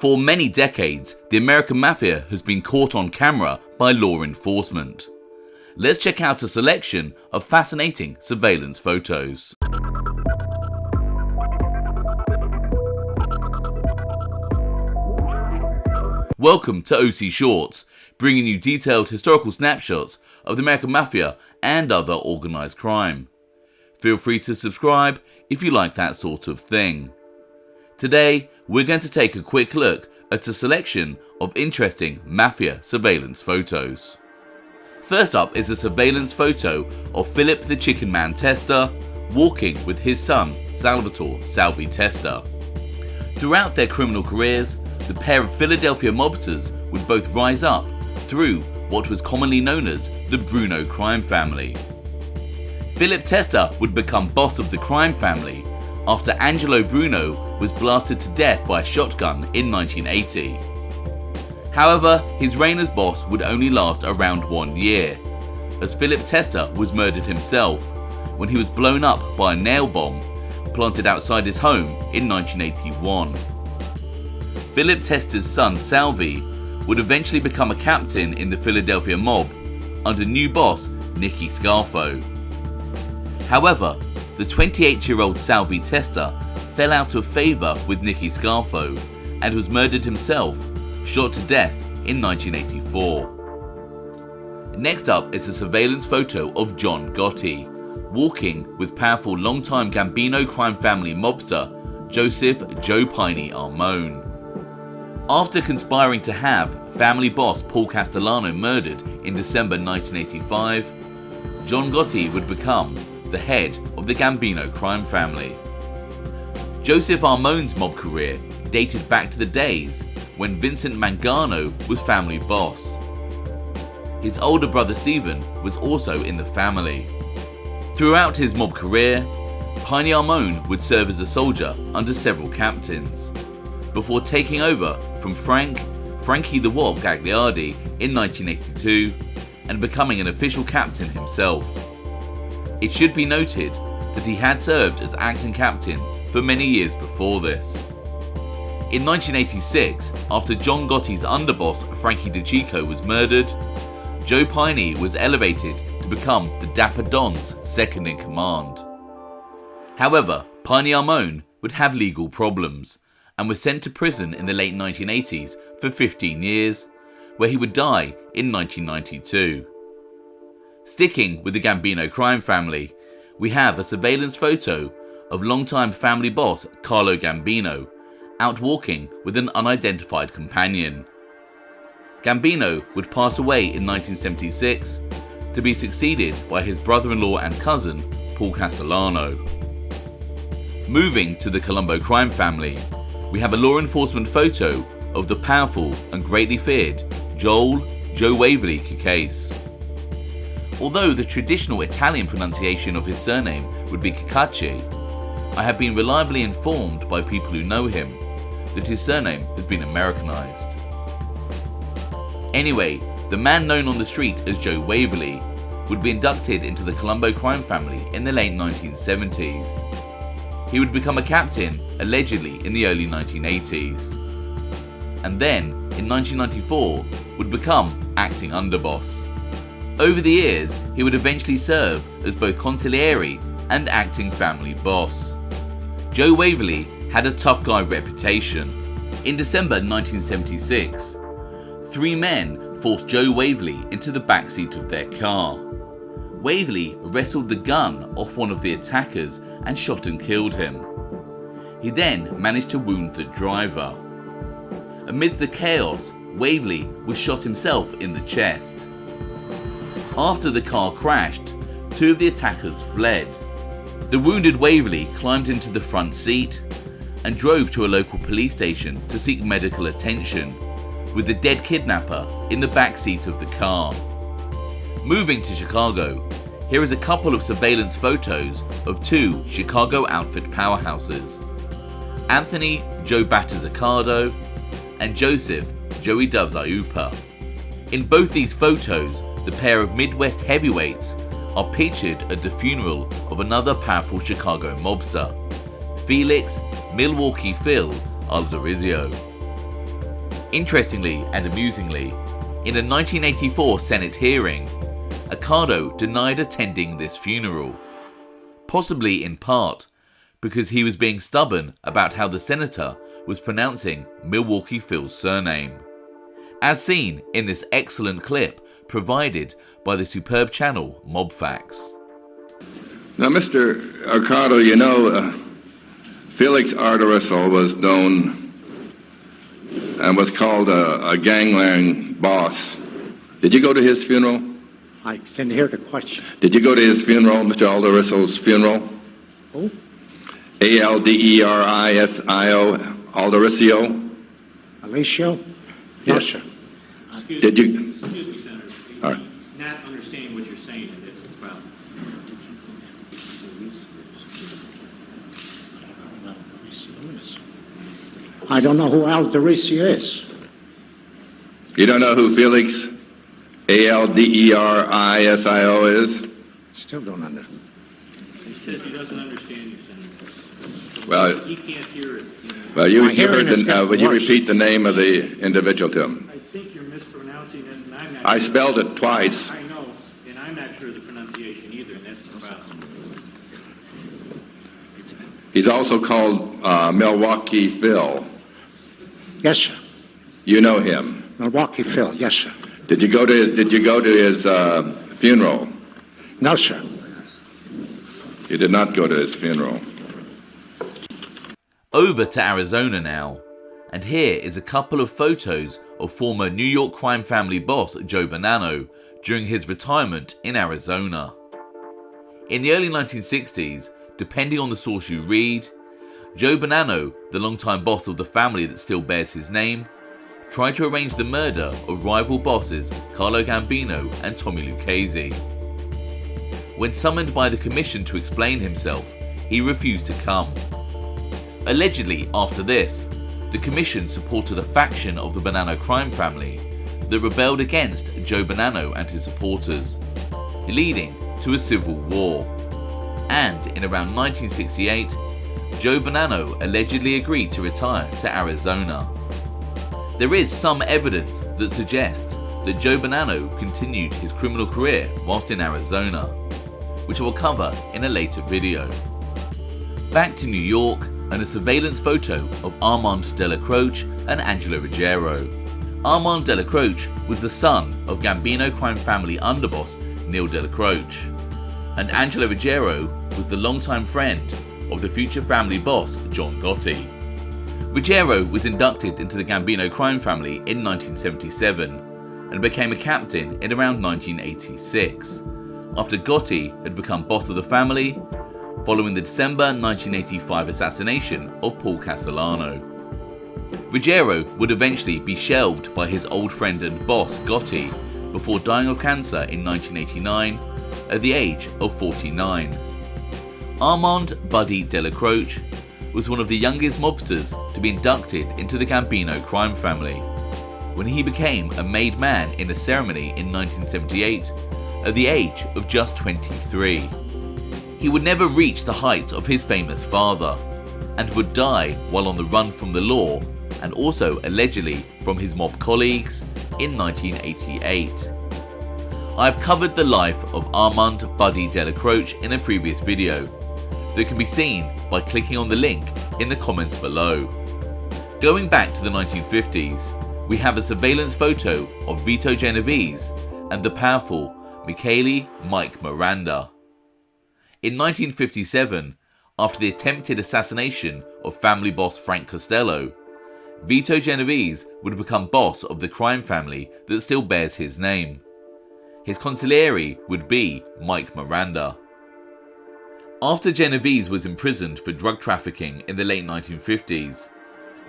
For many decades, the American Mafia has been caught on camera by law enforcement. Let's check out a selection of fascinating surveillance photos. Welcome to OC Shorts, bringing you detailed historical snapshots of the American Mafia and other organised crime. Feel free to subscribe if you like that sort of thing. Today, we're going to take a quick look at a selection of interesting Mafia surveillance photos. First up is a surveillance photo of Philip the Chicken Man Testa walking with his son Salvie Testa. Throughout their criminal careers, the pair of Philadelphia mobsters would both rise up through what was commonly known as the Bruno crime family. Philip Testa would become boss of the crime family after Angelo Bruno was blasted to death by a shotgun in 1980. However, his reign as boss would only last around 1 year, as Philip Testa was murdered himself when he was blown up by a nail bomb planted outside his home in 1981. Philip Testa's son Salvie would eventually become a captain in the Philadelphia mob under new boss Nicky Scarfo. However, the 28-year-old Salvie Testa fell out of favour with Nicky Scarfo and was murdered himself, shot to death in 1984. Next up is a surveillance photo of John Gotti walking with powerful longtime Gambino crime family mobster Joseph "Joe Piney" Armone. After conspiring to have family boss Paul Castellano murdered in December 1985, John Gotti would become the head of the Gambino crime family. Joseph Armone's mob career dated back to the days when Vincent Mangano was family boss. His older brother Stephen was also in the family. Throughout his mob career, Piney Armone would serve as a soldier under several captains, before taking over from Frankie the Wop Gagliardi in 1982 and becoming an official captain himself. It should be noted that he had served as acting captain for many years before this. In 1986, after John Gotti's underboss Frankie DeCicco was murdered, Joe Piney was elevated to become the Dapper Don's second in command. However, Piney Armone would have legal problems and was sent to prison in the late 1980s for 15 years, where he would die in 1992. Sticking with the Gambino crime family, we have a surveillance photo of longtime family boss Carlo Gambino out walking with an unidentified companion. Gambino would pass away in 1976 to be succeeded by his brother-in-law and cousin Paul Castellano. Moving to the Colombo crime family, we have a law enforcement photo of the powerful and greatly feared Joe Waverly Lucchesi. Although the traditional Italian pronunciation of his surname would be Cacace, I have been reliably informed by people who know him that his surname has been Americanized. Anyway, the man known on the street as Joe Waverly would be inducted into the Colombo crime family in the late 1970s. He would become a captain, allegedly, in the early 1980s. And then, in 1994, would become acting underboss. Over the years, he would eventually serve as both consigliere and acting family boss. Joe Waverly had a tough guy reputation. In December 1976, 3 men forced Joe Waverly into the backseat of their car. Waverly wrestled the gun off one of the attackers and shot and killed him. He then managed to wound the driver. Amid the chaos, Waverly was shot himself in the chest. After the car crashed, 2 of the attackers fled. The wounded Waverly climbed into the front seat and drove to a local police station to seek medical attention, with the dead kidnapper in the back seat of the car. Moving to Chicago, here is a couple of surveillance photos of 2 Chicago outfit powerhouses, Anthony "Joe Batters" Accardo and Joseph "Joey Dubs" Iupa. In both these photos, the pair of Midwest heavyweights are pictured at the funeral of another powerful Chicago mobster, Felix "Milwaukee Phil" Alderizio. Interestingly and amusingly, in a 1984 Senate hearing, Accardo denied attending this funeral, possibly in part because he was being stubborn about how the senator was pronouncing Milwaukee Phil's surname, as seen in this excellent clip provided by the superb channel MobFacts. Now, Mr. Accardo, you know, Felix Artorisso was known and was called a gangland boss. Did you go to his funeral? I didn't hear the question. Did you go to his funeral, Mr. Aldorisso's funeral? Who? Alderisio, Aldoricio? Alicio? Yes. No, sir. Did you? Excuse me, Senator. All right. He's not understanding what you're saying, and that's the problem. I don't know who Aldoricio is. You don't know who Felix Alderisio is? Still don't understand. He says he doesn't understand you, Senator. Well, He can't hear it. well, you My hearing heard is the. getting Would you worse. repeat the name of the individual to him? I think you're mispronouncing it, and I'm not. I spelled it twice. I know, and I'm not sure of the pronunciation either, and that's the problem. He's also called Milwaukee Phil. Yes, sir. You know him. Milwaukee Phil. Yes, sir. Did you go to his funeral? No, sir. You did not go to his funeral. Over to Arizona now, and here is a couple of photos of former New York crime family boss Joe Bonanno during his retirement in Arizona. In the early 1960s, depending on the source you read, Joe Bonanno, the longtime boss of the family that still bears his name, tried to arrange the murder of rival bosses Carlo Gambino and Tommy Lucchesi. When summoned by the commission to explain himself, he refused to come. Allegedly, after this, the commission supported a faction of the Bonanno crime family that rebelled against Joe Bonanno and his supporters, leading to a civil war. And in around 1968, Joe Bonanno allegedly agreed to retire to Arizona. There is some evidence that suggests that Joe Bonanno continued his criminal career whilst in Arizona, which I will cover in a later video. Back to New York and a surveillance photo of Armand Dellacroce and Angelo Ruggiero. Armand Dellacroce was the son of Gambino crime family underboss Neil Dellacroce, and Angelo Ruggiero was the longtime friend of the future family boss John Gotti. Ruggiero was inducted into the Gambino crime family in 1977 and became a captain in around 1986, after Gotti had become boss of the family following the December 1985 assassination of Paul Castellano. Ruggiero would eventually be shelved by his old friend and boss Gotti before dying of cancer in 1989 at the age of 49. Armand Buddy Dellacroce was one of the youngest mobsters to be inducted into the Gambino crime family, when he became a made man in a ceremony in 1978 at the age of just 23. He would never reach the heights of his famous father, and would die while on the run from the law and also allegedly from his mob colleagues in 1988. I've covered the life of Armand Buddy Dellacroce in a previous video that can be seen by clicking on the link in the comments below. Going back to the 1950s, we have a surveillance photo of Vito Genovese and the powerful Michele Mike Miranda. In 1957, after the attempted assassination of family boss Frank Costello, Vito Genovese would become boss of the crime family that still bears his name. His consigliere would be Mike Miranda. After Genovese was imprisoned for drug trafficking in the late 1950s,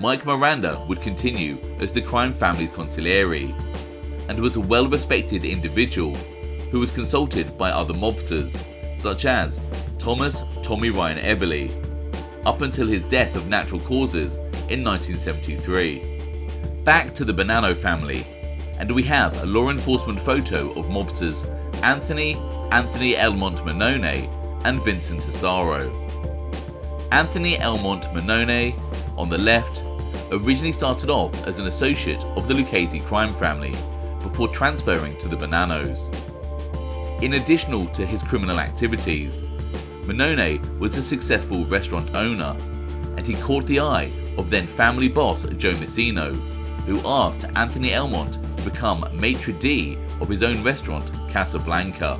Mike Miranda would continue as the crime family's consigliere, and was a well-respected individual who was consulted by other mobsters, such as Thomas Tommy Ryan Everly, up until his death of natural causes in 1973. Back to the Bonanno family, and we have a law enforcement photo of mobsters Anthony L Montmanone and Vincent Asaro. Anthony L Montmanone on the left originally started off as an associate of the Lucchesi crime family before transferring to the Bonannos. In addition to his criminal activities, Manone was a successful restaurant owner, and he caught the eye of then family boss Joe Massino, who asked Anthony Elmont to become maitre d' of his own restaurant, Casablanca.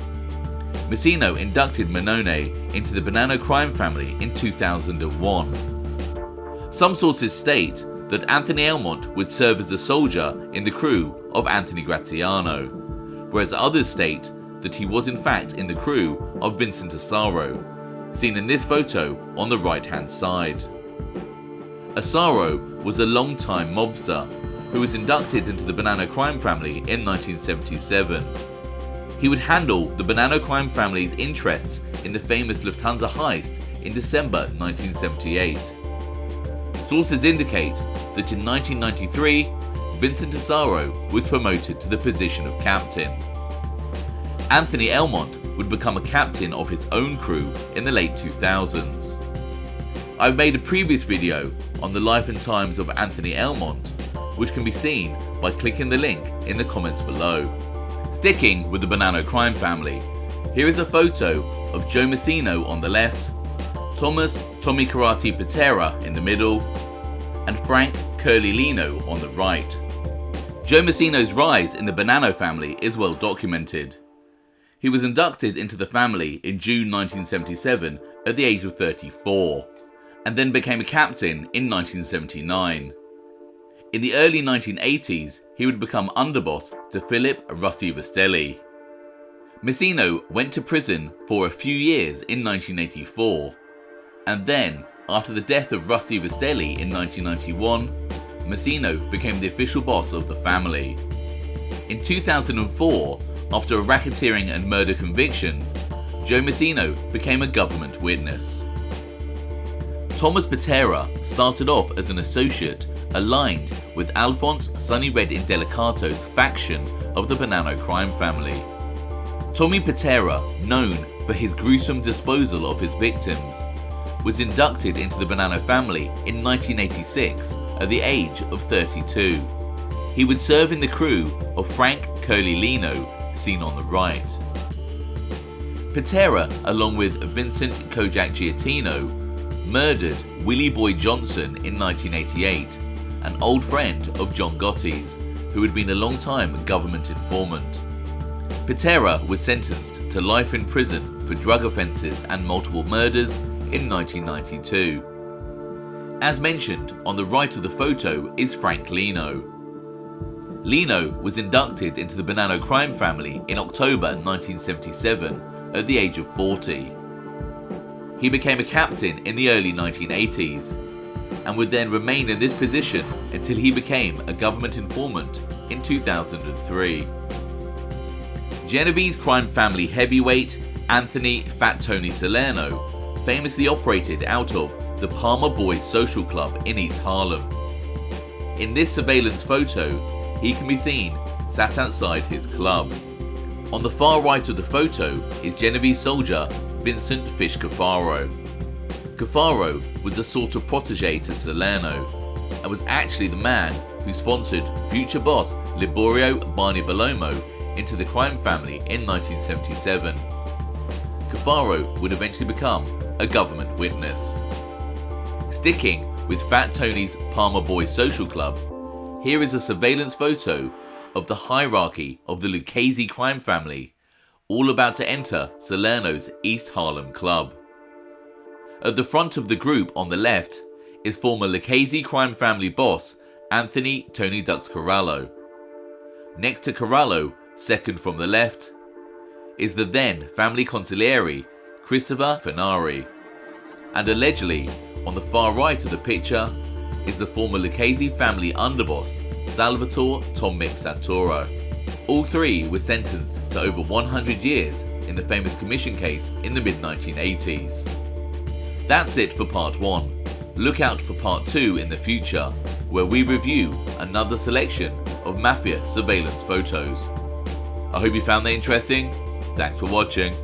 Massino inducted Manone into the Bonanno crime family in 2001. Some sources state that Anthony Elmont would serve as a soldier in the crew of Anthony Graziano, whereas others state that he was in fact in the crew of Vincent Asaro, seen in this photo on the right hand side. Asaro was a long-time mobster who was inducted into the Bonanno crime family in 1977. He would handle the Bonanno crime family's interests in the famous Lufthansa heist in December 1978. Sources indicate that in 1993, Vincent Asaro was promoted to the position of captain. Anthony Elmont would become a captain of his own crew in the late 2000s. I've made a previous video on the life and times of Anthony Elmont, which can be seen by clicking the link in the comments below. Sticking with the Bonanno crime family, here is a photo of Joe Massino on the left, Tommy Karate Pitera in the middle, and Frank Curly Lino on the right. Joe Massino's rise in the Bonanno family is well documented. He was inducted into the family in June 1977 at the age of 34, and then became a captain in 1979. In the early 1980s, he would become underboss to Philip Rusty Rastelli. Massino went to prison for a few years in 1984, and then, after the death of Rusty Rastelli in 1991, Massino became the official boss of the family. In 2004, after a racketeering and murder conviction, Joe Massino became a government witness. Thomas Pitera started off as an associate aligned with Alphonse Sonny Red in Dellacroce's faction of the Bonanno crime family. Tommy Pitera, known for his gruesome disposal of his victims, was inducted into the Bonanno family in 1986 at the age of 32. He would serve in the crew of Frank Curly Lino, seen on the right. Pitera, along with Vincent Kojak Giattino, murdered Willie Boy Johnson in 1988, an old friend of John Gotti's, who had been a long-time government informant. Pitera was sentenced to life in prison for drug offences and multiple murders in 1992. As mentioned, on the right of the photo is Frank Lino. Lino was inducted into the Bonanno crime family in October 1977 at the age of 40. He became a captain in the early 1980s and would then remain in this position until he became a government informant in 2003. Genovese crime family heavyweight Anthony Fat Tony Salerno famously operated out of the Palmer Boys Social Club in East Harlem. In this surveillance photo, he can be seen sat outside his club. On the far right of the photo is Genovese soldier Vincent Fish Caffaro. Caffaro was a sort of protege to Salerno and was actually the man who sponsored future boss Liborio Barney Bellomo into the crime family in 1977. Caffaro would eventually become a government witness. Sticking with Fat Tony's Palmer Boys Social Club, here is a surveillance photo of the hierarchy of the Lucchesi crime family, all about to enter Salerno's East Harlem club. At the front of the group on the left is former Lucchesi crime family boss Anthony Tony Ducks Corallo. Next to Corallo, second from the left, is the then family consigliere Christopher Fenari. And allegedly, on the far right of the picture, is the former Lucchesi family underboss Salvatore Tom Mick Santoro. All three were sentenced to over 100 years in the famous commission case in the mid-1980s. That's it for part 1. Look out for part 2 in the future, where we review another selection of Mafia surveillance photos. I hope you found that interesting. Thanks for watching.